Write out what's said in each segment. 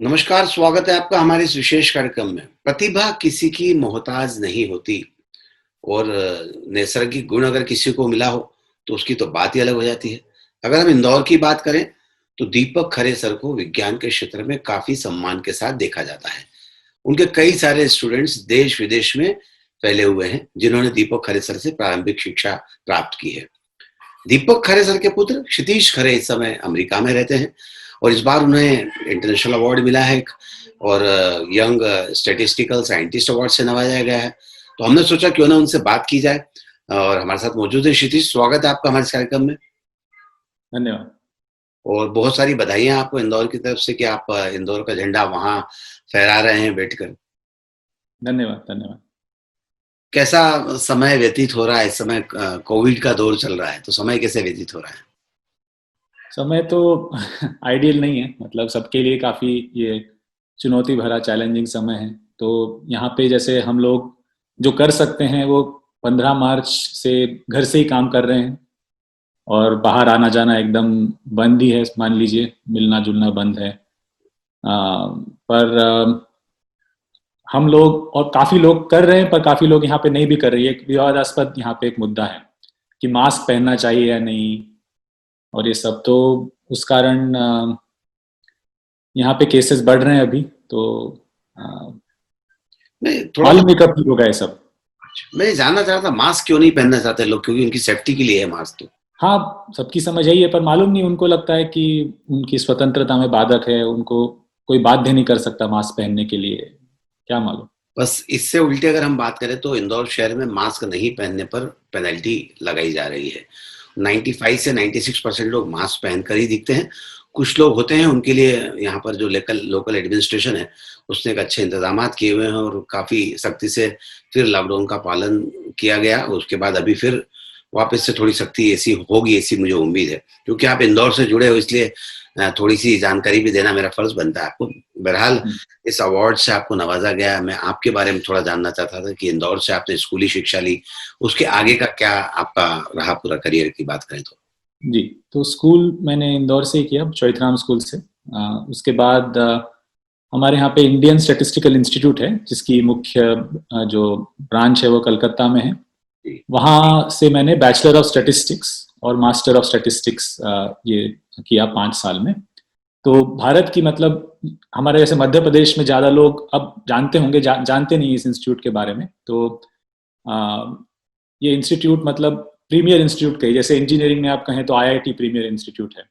नमस्कार, स्वागत है आपका हमारे इस विशेष कार्यक्रम में। प्रतिभा किसी की मोहताज नहीं होती और नैसर्गिक गुण अगर किसी को मिला हो, तो उसकी तो बात ही अलग हो जाती है। अगर हम इंदौर की बात करें, तो दीपक खरे सर को विज्ञान के क्षेत्र में काफ़ी सम्मान के साथ देखा जाता है। उनके कई सारे स्टूडेंट्स देश-विदेश में फैले हुए हैं, जिन्होंने दीपक खरे सर से प्रारंभिक शिक्षा प्राप्त की है। दीपक खरे सर के पुत्र क्षितिज खरे इस समय अमेरिका में रहते हैं और इस बार उन्हें इंटरनेशनल अवार्ड मिला है एक और यंग स्टैटिस्टिकल साइंटिस्ट अवार्ड से नवाजा गया है। तो हमने सोचा क्यों ना उनसे बात की जाए और हमारे साथ मौजूद है क्षितिज। स्वागत है आपका हमारे इस कार्यक्रम में धन्यवाद। और बहुत सारी बधाइयाँ आपको इंदौर की तरफ से कि आप इंदौर का झंडा वहाँ फहरा रहे हैं बैठकर। धन्यवाद, धन्यवाद। कैसा समय व्यतीत हो रहा है इस समय? कोविड का दौर चल रहा है, तो समय कैसे व्यतीत हो रहा है? समय तो आइडियल नहीं है, मतलब सबके लिए काफ़ी ये चुनौती भरा चैलेंजिंग समय है। तो यहाँ पे जैसे हम लोग जो कर सकते हैं वो 15 मार्च से घर से ही काम कर रहे हैं और बाहर आना जाना एकदम बंद ही है, मान लीजिए मिलना जुलना बंद है। पर हम लोग और काफ़ी लोग कर रहे हैं, पर काफ़ी लोग यहाँ पे नहीं भी कर रही है। एक विवादास्पद यहाँ पे एक मुद्दा है कि मास्क पहनना चाहिए या नहीं, और ये सब तो उस कारण यहाँ पे केसेस बढ़ रहे हैं अभी। तो मैं थोड़ा मालूम नहीं कब होगा ये सब। मैं जानना चाह रहा था, मास्क क्यों नहीं पहनना चाहते लोग? क्योंकि उनकी सेफ्टी के लिए है मास्क तो। हाँ, सबकी समझ यही है, पर मालूम नहीं, उनको लगता है कि उनकी स्वतंत्रता में बाधक है, उनको कोई बाध्य नहीं कर सकता मास्क पहनने के लिए, क्या मालूम। बस इससे उल्टे अगर हम बात करें तो इंदौर शहर में मास्क नहीं पहनने पर पेनल्टी लगाई जा रही है। 95 से 96% लोग मास्क पहनकर ही दिखते हैं। कुछ लोग होते हैं, उनके लिए यहाँ पर जो लोकल एडमिनिस्ट्रेशन है, उसने एक अच्छे इंतजामात किए हुए हैं और काफ़ी सख्ती से फिर लॉकडाउन का पालन किया गया। उसके बाद अभी फिर वापस से थोड़ी सख्ती ऐसी होगी, ऐसी मुझे उम्मीद है। क्योंकि आप इंदौर से जुड़े हो, इसलिए थोड़ी सी जानकारी भी देना मेरा फर्ज बनता है आपको। बहरहाल इस अवार्ड से आपको नवाजा गया। मैं आपके बारे में थोड़ा जानना चाहता था कि इंदौर से आपने स्कूली शिक्षा ली, उसके आगे का क्या आपका रहा पूरा करियर की बात करें तो? जी, तो स्कूल मैंने इंदौर से ही किया, चौथराम स्कूल से। उसके बाद हमारे यहाँ पे इंडियन स्टैटिस्टिकल इंस्टीट्यूट है, जिसकी मुख्य जो ब्रांच है वो कलकत्ता में है। वहाँ से मैंने बैचलर ऑफ स्टैटिस्टिक्स और मास्टर ऑफ स्टैटिस्टिक्स ये किया 5 साल में। तो भारत की, मतलब हमारे जैसे मध्य प्रदेश में ज़्यादा लोग अब जानते होंगे, जानते नहीं इस इंस्टीट्यूट के बारे में। तो ये इंस्टीट्यूट मतलब प्रीमियर इंस्टीट्यूट कही, जैसे इंजीनियरिंग में आप कहें तो आईआईटी प्रीमियर इंस्टीट्यूट है।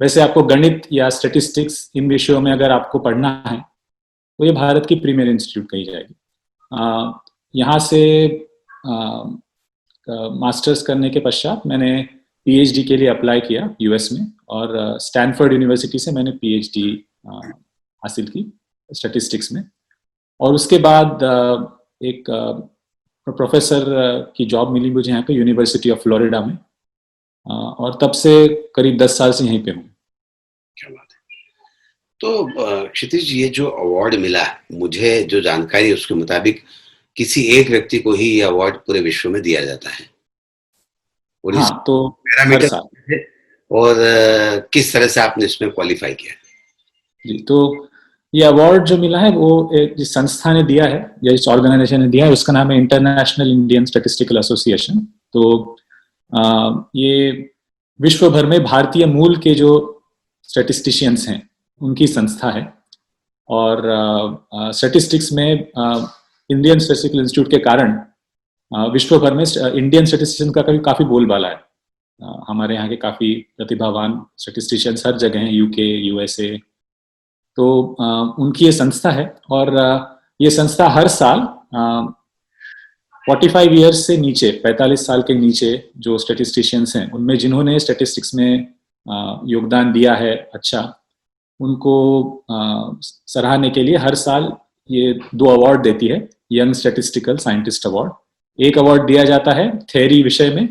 वैसे आपको गणित या स्टैटिस्टिक्स इन विषयों में अगर आपको पढ़ना है तो ये भारत की प्रीमियर इंस्टीट्यूट कही जाएगी। यहाँ से मास्टर्स करने के पश्चात मैंने पीएचडी के लिए अप्लाई किया यूएस में, और स्टैनफोर्ड यूनिवर्सिटी से मैंने पीएचडी हासिल की स्टैटिस्टिक्स में। और उसके बाद एक प्रोफेसर की जॉब मिली मुझे यहाँ पे यूनिवर्सिटी ऑफ फ्लोरिडा में, और तब से करीब 10 साल से यहीं पे हूँ। क्या बात है। तो क्षितिज, ये जो अवार्ड मिला, मुझे जो जानकारी है उसके मुताबिक किसी एक व्यक्ति को ही ये अवार्ड पूरे विश्व में दिया जाता है और इस हाँ, तो हर पैरामीटर साल। और किस तरह से आपने इसमें क्वालिफाई किया? जी, तो ये अवार्ड जो मिला है वो जिस संस्था ने दिया है या जिस ऑर्गेनाइजेशन ने दिया है उसका नाम है इंटरनेशनल इंडियन स्टैटिस्टिकल एसोसिएशन। तो ये विश्व भर में भारतीय मूल के जो स्टैटिस्टिशियंस हैं उनकी संस्था है। और स्टैटिस्टिक्स में इंडियन स्टैटिस्टिकल इंस्टीट्यूट के कारण विश्व भर में इंडियन स्टैटिस्टिशियन का काफ़ी बोलबाला है। हमारे यहाँ के काफ़ी प्रतिभावान स्टैटिस्टिशियंस हर जगह हैं, यूके, यूएसए। तो उनकी ये संस्था है, और ये संस्था हर साल 45 ईयर्स से नीचे, 45 साल के नीचे जो स्टैटिस्टिशियंस हैं उनमें जिन्होंने स्टैटिस्टिक्स में योगदान दिया है अच्छा, उनको सराहने के लिए हर साल ये 2 अवार्ड देती है। यंग स्टैटिस्टिकल साइंटिस्ट अवार्ड, एक अवार्ड दिया जाता है थ्योरी विषय में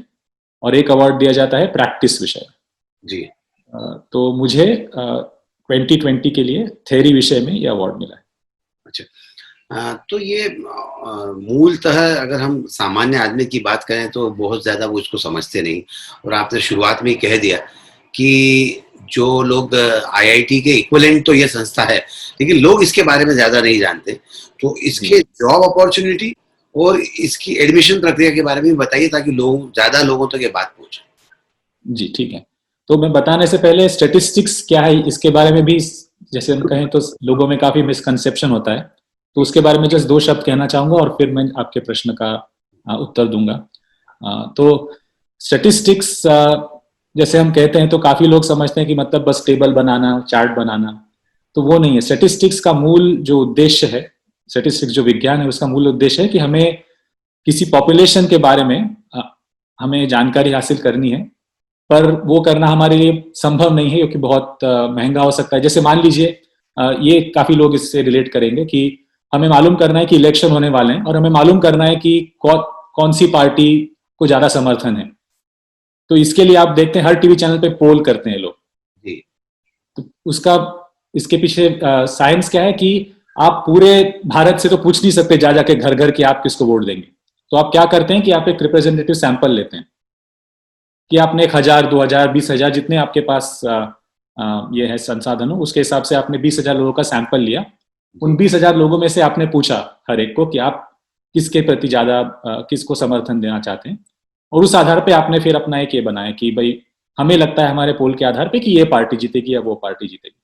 और एक अवार्ड दिया जाता है प्रैक्टिस विषय में। जी। तो मुझे 2020 के लिए थ्योरी विषय में ये अवार्ड मिला है। अच्छा, तो ये मूलतः अगर हम सामान्य आदमी की बात करें तो बहुत ज़्यादा वो इसको समझते नहीं, और आपने शुरुआत में ही कह दिया कि जो लोग आईआईटी के इक्विवेलेंट तो ये संस्था है, लेकिन लोग इसके बारे में ज्यादा नहीं जानते, तो इसके जॉब अपॉर्चुनिटी और इसकी एडमिशन प्रक्रिया के बारे में बताइए, ताकि ज्यादा लोगों तक ये बात पहुंचे। जी ठीक है। तो मैं बताने से पहले स्टेटिस्टिक्स क्या है इसके बारे में भी, जैसे हम कहें तो लोगों में काफी मिसकंसेप्शन होता है, तो उसके बारे में जस्ट 2 शब्द कहना चाहूंगा और फिर मैं आपके प्रश्न का उत्तर दूंगा। तो स्टेटिस्टिक्स जैसे हम कहते हैं तो काफी लोग समझते हैं कि मतलब बस टेबल बनाना, चार्ट बनाना, तो वो नहीं है। स्टेटिस्टिक्स का मूल जो उद्देश्य है, स्टेटिस्टिक्स जो विज्ञान है उसका मूल उद्देश्य है कि हमें किसी पॉपुलेशन के बारे में हमें जानकारी हासिल करनी है, पर वो करना हमारे लिए संभव नहीं है क्योंकि बहुत महंगा हो सकता है। जैसे मान लीजिए ये काफी लोग इससे रिलेट करेंगे कि हमें मालूम करना है कि इलेक्शन होने वाले हैं और हमें मालूम करना है कि कौन सी पार्टी को ज्यादा समर्थन है। तो इसके लिए आप देखते हैं हर टीवी चैनल पे पोल करते हैं लोग। तो उसका इसके पीछे साइंस क्या है कि आप पूरे भारत से तो पूछ नहीं सकते जा जाके घर घर कि आप किसको वोट देंगे। तो आप क्या करते हैं कि आप एक रिप्रेजेंटेटिव सैंपल लेते हैं कि आपने 1000, 2000, 20,000 जितने आपके पास ये है संसाधन हो, उसके हिसाब से आपने 20,000 लोगों का सैंपल लिया। उन 20,000 लोगों में से आपने पूछा हर एक को कि आप किसके प्रति ज्यादा किसको समर्थन देना चाहते हैं, और उस आधार पे आपने फिर अपना एक ये बनाया कि भाई हमें लगता है हमारे पोल के आधार पे कि ये पार्टी जीतेगी या वो पार्टी जीतेगी।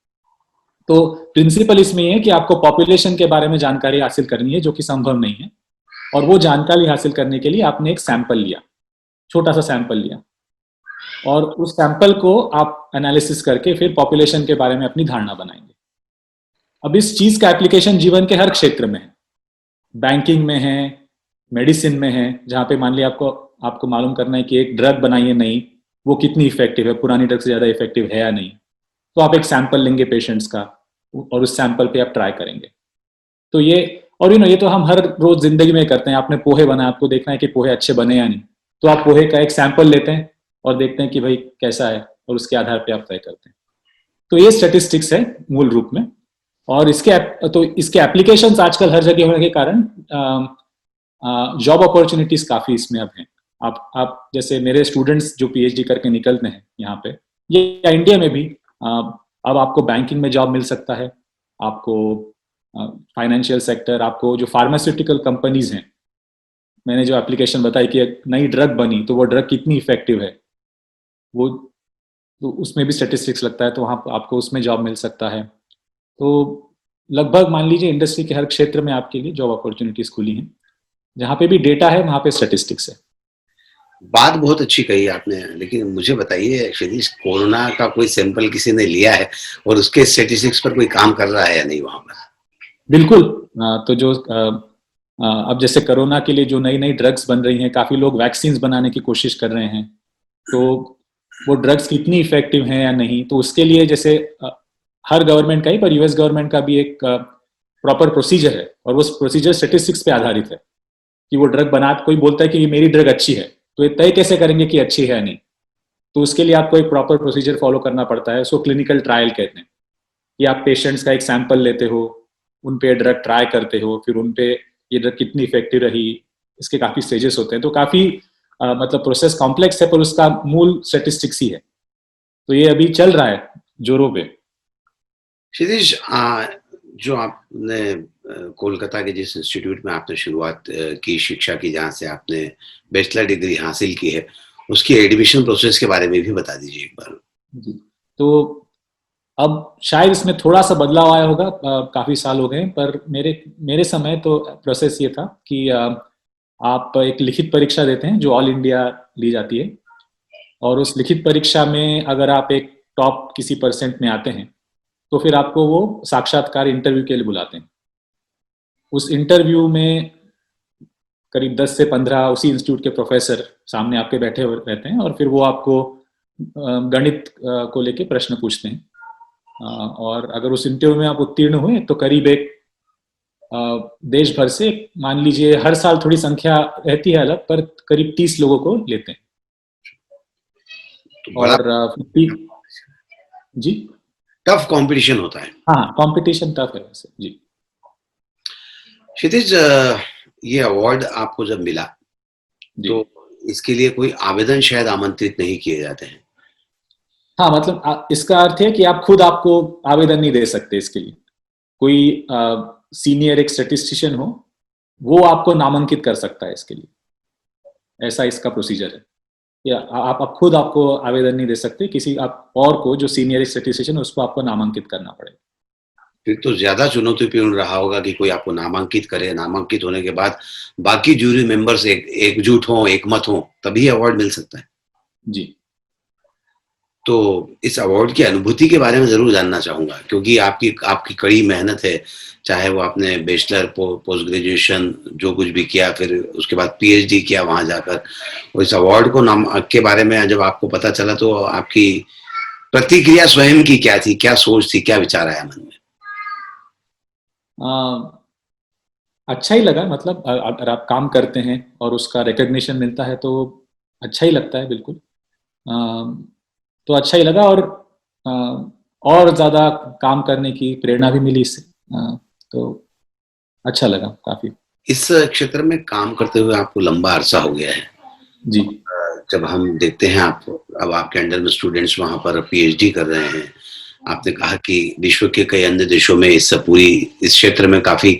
तो प्रिंसिपल इसमें ये है कि आपको पॉपुलेशन के बारे में जानकारी हासिल करनी है जो कि संभव नहीं है, और वो जानकारी हासिल करने के लिए आपने एक सैंपल लिया, छोटा सा सैंपल लिया, और उस सैंपल को आप एनालिसिस करके फिर पॉपुलेशन के बारे में अपनी धारणा बनाएंगे। अब इस चीज का एप्लीकेशन जीवन के हर क्षेत्र में है, बैंकिंग में है, मेडिसिन में है, जहां पे मान लिया आपको मालूम करना है कि एक ड्रग बनाई है नई, वो कितनी इफेक्टिव है, पुरानी ड्रग से ज्यादा इफेक्टिव है या नहीं, तो आप एक सैंपल लेंगे पेशेंट्स का और उस सैंपल पे आप ट्राई करेंगे। तो ये, और ये तो हम हर रोज जिंदगी में करते हैं। आपने पोहे बनाए, आपको देखना है कि पोहे अच्छे बने या नहीं, तो आप पोहे का एक सैंपल लेते हैं और देखते हैं कि भाई कैसा है, और उसके आधार पे आप तय करते हैं। तो ये स्टैटिस्टिक्स है मूल रूप में। और इसके एप्लीकेशंस आजकल हर जगह होने के कारण जॉब अपॉर्चुनिटीज काफी इसमें अब हैं। आप जैसे मेरे स्टूडेंट्स जो पीएचडी करके निकलते हैं यहाँ पे, या इंडिया में भी, अब आपको बैंकिंग में जॉब मिल सकता है, आपको फाइनेंशियल सेक्टर, आपको जो फार्मास्यूटिकल कंपनीज हैं, मैंने जो एप्लीकेशन बताई कि एक नई ड्रग बनी तो वो ड्रग कितनी इफेक्टिव है, वो तो उसमें भी स्टैटिस्टिक्स लगता है, तो वहाँ आपको उसमें जॉब मिल सकता है। तो लगभग मान लीजिए इंडस्ट्री के हर क्षेत्र में आपके लिए जॉब अपॉर्चुनिटीज खुली हैं, जहाँ पे भी डेटा है वहाँ पे स्टैटिस्टिक्स है। बात बहुत अच्छी कही आपने, लेकिन मुझे बताइए क्षितिज, कोरोना का कोई सैंपल किसी ने लिया है और उसके स्टैटिस्टिक्स पर कोई काम कर रहा है या नहीं वहां पर? बिल्कुल। तो जो अब जैसे कोरोना के लिए जो नई नई ड्रग्स बन रही हैं, काफी लोग वैक्सीन बनाने की कोशिश कर रहे हैं, तो वो ड्रग्स कितनी इफेक्टिव हैं या नहीं, तो उसके लिए जैसे हर गवर्नमेंट का ही, पर यूएस गवर्नमेंट का भी एक प्रॉपर प्रोसीजर है, और वो प्रोसीजर स्टैटिस्टिक्स पे आधारित है कि वो ड्रग बना, कोई बोलता है कि मेरी ड्रग अच्छी है, तो ये तय कैसे करेंगे कि अच्छी है या नहीं, तो उसके लिए आपको एक प्रॉपर प्रोसीजर फॉलो करना पड़ता है। उसको क्लिनिकल ट्रायल कहते हैं, कि आप पेशेंट्स का एक सैंपल लेते हो, उन पे ड्रग ट्राई करते हो, फिर उन पे ये ड्रग कितनी इफेक्टिव रही, इसके काफी स्टेजेस होते हैं। तो काफी मतलब प्रोसेस कॉम्प्लेक्स है, पर उसका मूल स्टैटिस्टिक्स ही है। तो ये अभी चल रहा है जोरों पे। क्षितिज, जो आपने कोलकाता के जिस इंस्टीट्यूट में आपने शुरुआत की शिक्षा की, जहाँ से आपने बैचलर डिग्री हासिल की है, उसकी एडमिशन प्रोसेस के बारे में भी बता दीजिए एक बार। जी, तो अब शायद इसमें थोड़ा सा बदलाव आया होगा, काफी साल हो गए, पर मेरे समय तो प्रोसेस ये था कि आप एक लिखित परीक्षा देते हैं जो ऑल इंडिया ली जाती है, और उस लिखित परीक्षा में अगर आप एक टॉप किसी परसेंट में आते हैं तो फिर आपको वो साक्षात्कार इंटरव्यू के लिए बुलाते हैं। उस इंटरव्यू में करीब 10 से 15 उसी इंस्टीट्यूट के प्रोफेसर सामने आपके बैठे रहते हैं, और फिर वो आपको गणित को लेके प्रश्न पूछते हैं, और अगर उस इंटरव्यू में आप उत्तीर्ण हुए तो करीब एक देश भर से, मान लीजिए हर साल थोड़ी संख्या रहती है अलग, पर करीब 30 लोगों को लेते हैं। तो बड़ा और जी, टफ कंपटीशन होता है। हाँ, कंपटीशन टफ है वैसे जी। क्षितिज, ये अवार्ड आपको जब मिला तो इसके लिए कोई आवेदन शायद आमंत्रित नहीं किए जाते हैं? हाँ, मतलब इसका अर्थ है कि आप खुद आपको आवेदन नहीं दे सकते इसके लिए। कोई सीनियर एक स्टैटिस्टिशियन हो, वो आपको नामांकित कर सकता है इसके लिए। ऐसा इसका प्रोसीजर है। या आप खुद आपको आवेदन नहीं दे सकते, किसी आप और को जो सीनियर स्टैटिस्टिशियन है उसको आपको नामांकित करना पड़ेगा। फिर तो ज्यादा चुनौतीपूर्ण रहा होगा कि कोई आपको नामांकित करे, नामांकित होने के बाद बाकी जूरी मेंबर्स एकजुट हों, एकमत हों, तभी अवार्ड मिल सकता है। जी। तो इस अवार्ड की अनुभूति के बारे में ज़रूर जानना चाहूँगा, क्योंकि आपकी आपकी कड़ी मेहनत है, चाहे वो आपने बैचलर, पोस्ट ग्रेजुएशन जो कुछ भी किया, फिर उसके बाद पीएचडी किया वहाँ जाकर, और इस अवार्ड को नाम के बारे में जब आपको पता चला तो आपकी प्रतिक्रिया स्वयं की क्या थी, क्या सोच थी, क्या विचार आया मन में? अच्छा ही लगा, मतलब अगर आप काम करते हैं और उसका रिकग्निशन मिलता है तो अच्छा ही लगता है, बिल्कुल। तो अच्छा ही लगा, और ज़्यादा काम करने की प्रेरणा भी मिली इससे। तो अच्छा लगा काफ़ी। इस क्षेत्र में काम करते हुए आपको लंबा अरसा हो गया है। जी। जब हम देखते हैं आप, अब आपके अंडर में स्टूडेंट्स वहाँ पर पीएचडी कर रहे हैं, आपने कहा कि विश्व के कई अन्य देशों में इस क्षेत्र में काफ़ी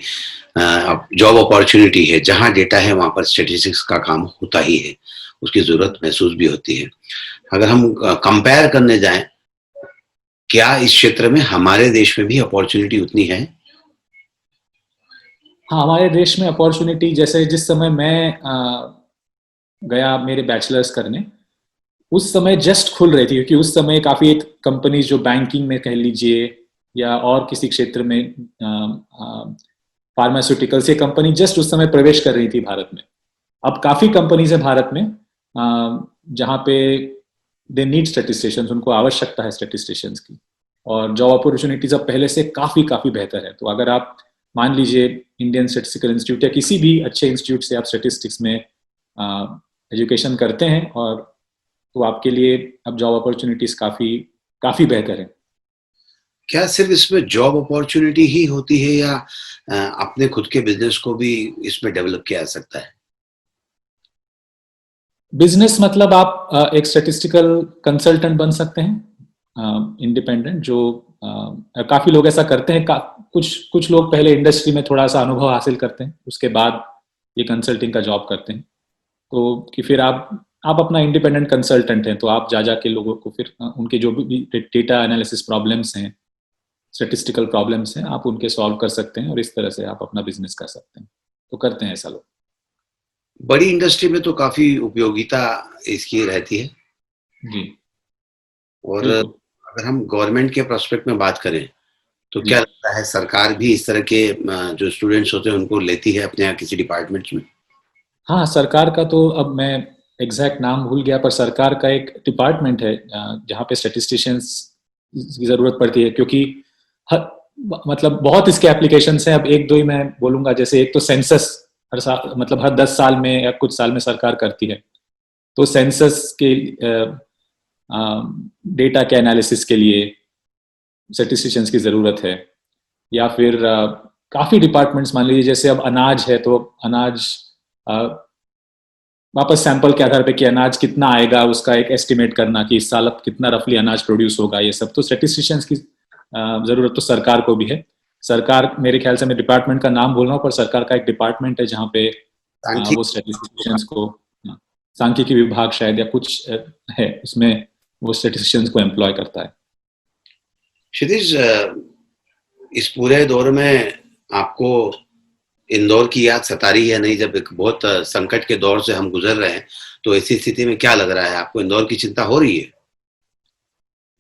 जॉब अपॉर्चुनिटी है, जहाँ डेटा है वहाँ पर स्टैटिस्टिक्स का काम होता ही है, उसकी ज़रूरत महसूस भी होती है। अगर हम कंपेयर करने जाएँ, क्या इस क्षेत्र में हमारे देश में भी अपॉर्चुनिटी उतनी है? हाँ, हमारे देश में अपॉर्चुनिटी, जैसे जिस समय मैं गया मेरे बैचलर्स करने, उस समय जस्ट खुल रही थी, क्योंकि उस समय काफ़ी कंपनीज जो बैंकिंग में कह लीजिए या और किसी क्षेत्र में, फार्मास्यूटिकल्स, ये कंपनी जस्ट उस समय प्रवेश कर रही थी भारत में। अब काफ़ी कंपनीज है भारत में जहाँ पे दे नीड स्टैटिस्टिशियंस, उनको आवश्यकता है स्टैटिस्टिशियंस की, और जॉब अपॉर्चुनिटीज अब पहले से काफ़ी काफ़ी बेहतर है। तो अगर आप मान लीजिए इंडियन स्टैटिस्टिकल इंस्टीट्यूट या किसी भी अच्छे इंस्टीट्यूट से आप स्टैटिस्टिक्स में एजुकेशन करते हैं, और तो आपके लिए अब जॉब अपॉर्चुनिटीज काफ़ी काफ़ी बेहतर है। क्या सिर्फ इसमें जॉब अपॉर्चुनिटी ही होती है, या अपने खुद के बिजनेस को भी इसमें डेवलप किया जा सकता है? बिजनेस मतलब आप एक स्टैटिस्टिकल कंसल्टेंट बन सकते हैं, इंडिपेंडेंट, जो काफ़ी लोग ऐसा करते हैं। कुछ कुछ लोग पहले इंडस्ट्री में थोड़ा सा अनुभव हासिल करते हैं, उसके बाद ये कंसल्टिंग का जॉब करते हैं। तो कि फिर आप अपना इंडिपेंडेंट कंसल्टेंट हैं, तो आप जा जा के लोगों को फिर उनके जो भी डेटा एनालिसिस प्रॉब्लम्स हैं, स्टेटिस्टिकल प्रॉब्लम्स हैं, आप उनके सॉल्व कर सकते हैं, और इस तरह से आप अपना बिजनेस कर सकते हैं। तो करते हैं ऐसा लोग। बड़ी इंडस्ट्री में तो काफ़ी उपयोगिता इसकी रहती है, जी। और बिल्कुल। अगर हम गवर्नमेंट के प्रोस्पेक्ट में बात करें, तो जी। क्या लगता है सरकार भी इस तरह के जो स्टूडेंट्स होते हैं उनको लेती है अपने यहाँ किसी डिपार्टमेंट्स में? हाँ, सरकार का तो अब मैं एग्जैक्ट नाम भूल गया, पर सरकार का एक डिपार्टमेंट है जहाँ पे स्टेटिस्टिशियंस की ज़रूरत पड़ती है, क्योंकि हर मतलब बहुत इसके एप्लीकेशंस हैं। अब एक दो ही मैं बोलूँगा, जैसे एक तो सेंसस हर साल, मतलब हर 10 साल में या कुछ साल में सरकार करती है। तो सेंसस के डेटा के एनालिसिस के लिए स्टेटिस्टिशियंस की ज़रूरत है। या फिर काफ़ी डिपार्टमेंट्स, मान लीजिए जैसे अब अनाज है, तो अनाज वापस सैंपल के आधार पे कि अनाज कितना आएगा, उसका एक एस्टिमेट करना कि इस साल अब कितना रफली अनाज प्रोड्यूस होगा, ये सब तो स्टेटिस्टिशियंस की ज़रूरत तो सरकार को भी है। सरकार, मेरे ख्याल से मैं डिपार्टमेंट का नाम बोल रहा हूँ, पर सरकार का एक डिपार्टमेंट है जहाँ पे वो स्टेटिस्टिशियंस को, सांख्यिकी विभाग शायद या कुछ है उसमें, वो स्टेटिस्टिशियंस को एम्प्लॉय करता है। क्षितिज, इस पूरे दौर में आपको इंदौर की याद सता रही है नहीं? जब एक बहुत संकट के दौर से हम गुजर रहे हैं, तो ऐसी स्थिति में क्या लग रहा है आपको? इंदौर की चिंता हो रही है?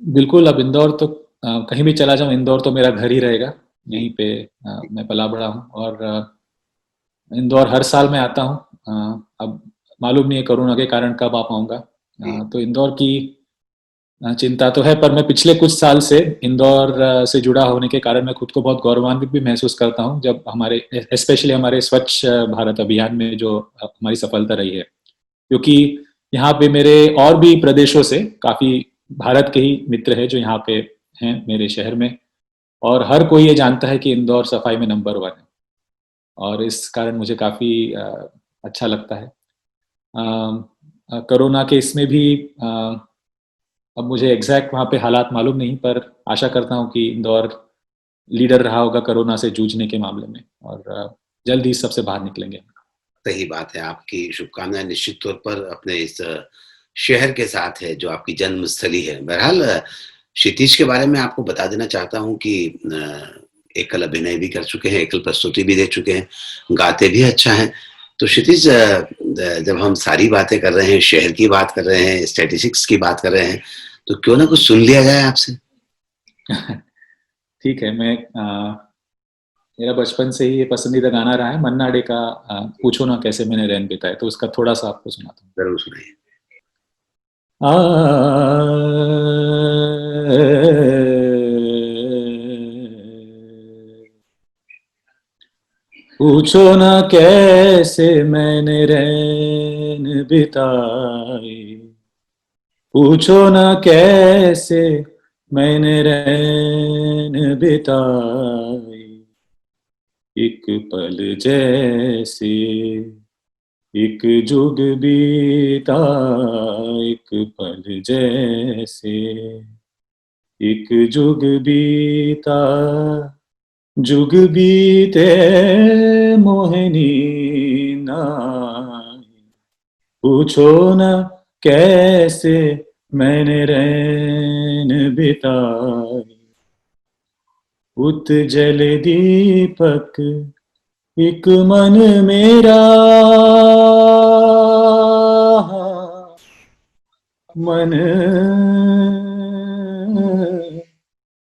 बिल्कुल। अब इंदौर तो कहीं भी चला जाऊं, इंदौर तो मेरा घर ही रहेगा। यहीं पे मैं पला बड़ा हूँ, और इंदौर हर साल मैं आता हूँ। अब मालूम नहीं है कोरोना के कारण कब आ पाऊंगा। तो इंदौर की चिंता तो है, पर मैं पिछले कुछ साल से इंदौर से जुड़ा होने के कारण मैं खुद को बहुत गौरवान्वित भी महसूस करता हूँ, जब हमारे स्पेशली हमारे स्वच्छ भारत अभियान में जो हमारी सफलता रही है। क्योंकि यहाँ पे मेरे और भी प्रदेशों से काफ़ी भारत के ही मित्र हैं जो यहाँ पे हैं मेरे शहर में, और हर कोई ये जानता है कि इंदौर सफाई में नंबर 1 है, और इस कारण मुझे काफ़ी अच्छा लगता है। कोरोना के इसमें भी अब मुझे एग्जैक्ट वहाँ पे हालात मालूम नहीं, पर आशा करता हूँ कि इंदौर लीडर रहा होगा कोरोना से जूझने के मामले में, और जल्द ही सबसे बाहर निकलेंगे। सही बात है, आपकी शुभकामनाएँ निश्चित तौर पर अपने इस शहर के साथ है, जो आपकी जन्मस्थली है। बहरहाल क्षितिज के बारे में आपको बता देना चाहता हूँ कि एकल अभिनय भी कर चुके हैं, एकल प्रस्तुति भी दे चुके हैं, गाते भी अच्छा हैं। तो क्षितिज जब हम सारी बातें कर रहे हैं, शहर की बात कर रहे हैं, स्टैटिस्टिक्स की बात कर रहे हैं, तो क्यों ना कुछ सुन लिया जाए आपसे? ठीक है, मेरा बचपन से ही ये पसंदीदा गाना रहा है, मन्ना डे का पूछो ना कैसे मैंने रैन बिताए, तो उसका थोड़ा सा आपको सुनाता हूँ। ज़रूर सुनाइए। पूछो ना कैसे मैंने रैन बिताए, पूछो ना कैसे मैंने रैन बिताए, एक पल जैसे एक जुग बीता, एक पल जैसे एक जुग बीता, जुग बीते मोहिनी नाई, पूछो न कैसे मैंने रैन बिताए, उतजल दीपक एक मन मेरा, मन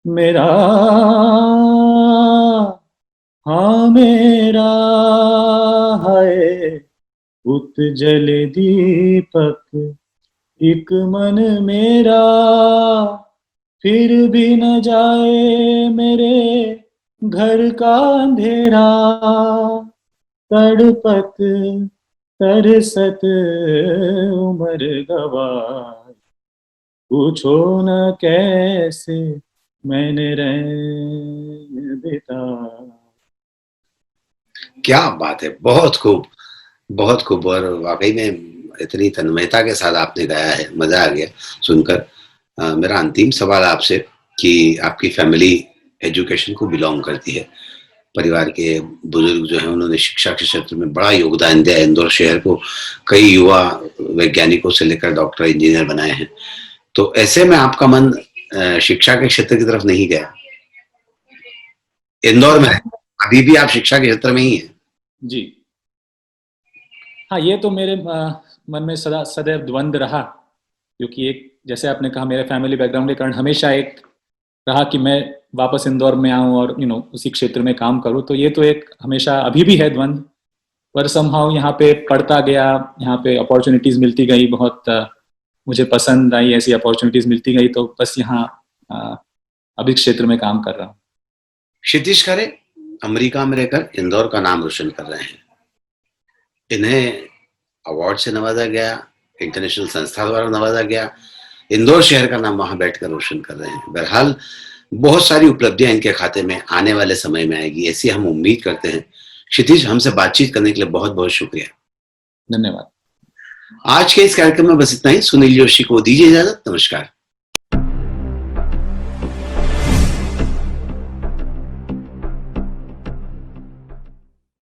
मेरा, हाँ मेरा है, उतजल दीपक एक मन मेरा, फिर भी न जाए मेरे घर का अंधेरा, तड़पत तरसत उमर गवाए, पूछो न कैसे मैंने रैन बिताए। क्या बात है! बहुत खूब, बहुत खूब और वाक़ई में इतनी तन्मयता के साथ आपने गाया है, मज़ा आ गया सुनकर। मेरा अंतिम सवाल आपसे कि आपकी फ़ैमिली एजुकेशन को बिलॉन्ग करती है। परिवार के बुज़ुर्ग जो हैं उन्होंने शिक्षा के क्षेत्र में बड़ा योगदान दिया है, इंदौर शहर को कई युवा वैज्ञानिकों से लेकर डॉक्टर, इंजीनियर बनाए हैं। तो ऐसे में आपका मन शिक्षा के क्षेत्र की तरफ नहीं गया? इंदौर में है, अभी भी आप शिक्षा के क्षेत्र में ही हैं? जी हाँ, ये तो मेरे मन में सदा सदैव द्वंद रहा, क्योंकि एक जैसे आपने कहा मेरे फैमिली बैकग्राउंड के कारण हमेशा एक रहा कि मैं वापस इंदौर में आऊँ और उसी क्षेत्र में काम करूँ, तो ये तो एक हमेशा अभी भी है द्वंद। पर समहाउ यहाँ पे पढ़ता गया, यहाँ पे अपॉर्चुनिटीज़ मिलती गई, बहुत मुझे पसंद आई, ऐसी अपॉर्चुनिटीज़ मिलती गई, तो बस यहाँ अ, अभी क्षेत्र में काम कर रहा हूँ। क्षितिज खरे अमेरिका में रहकर इंदौर का नाम रोशन कर रहे हैं। इन्हें अवार्ड से नवाजा गया, इंटरनेशनल संस्था द्वारा नवाजा गया, इंदौर शहर का नाम वहां बैठकर रोशन कर रहे हैं। बहरहाल बहुत सारी उपलब्धियां इनके खाते में आने वाले समय में आएगी, ऐसी हम उम्मीद करते हैं। क्षितिज, हमसे बातचीत करने के लिए बहुत बहुत शुक्रिया। धन्यवाद। आज के इस कार्यक्रम में बस इतना ही। सुनील जोशी को दीजिए इजाजत। नमस्कार।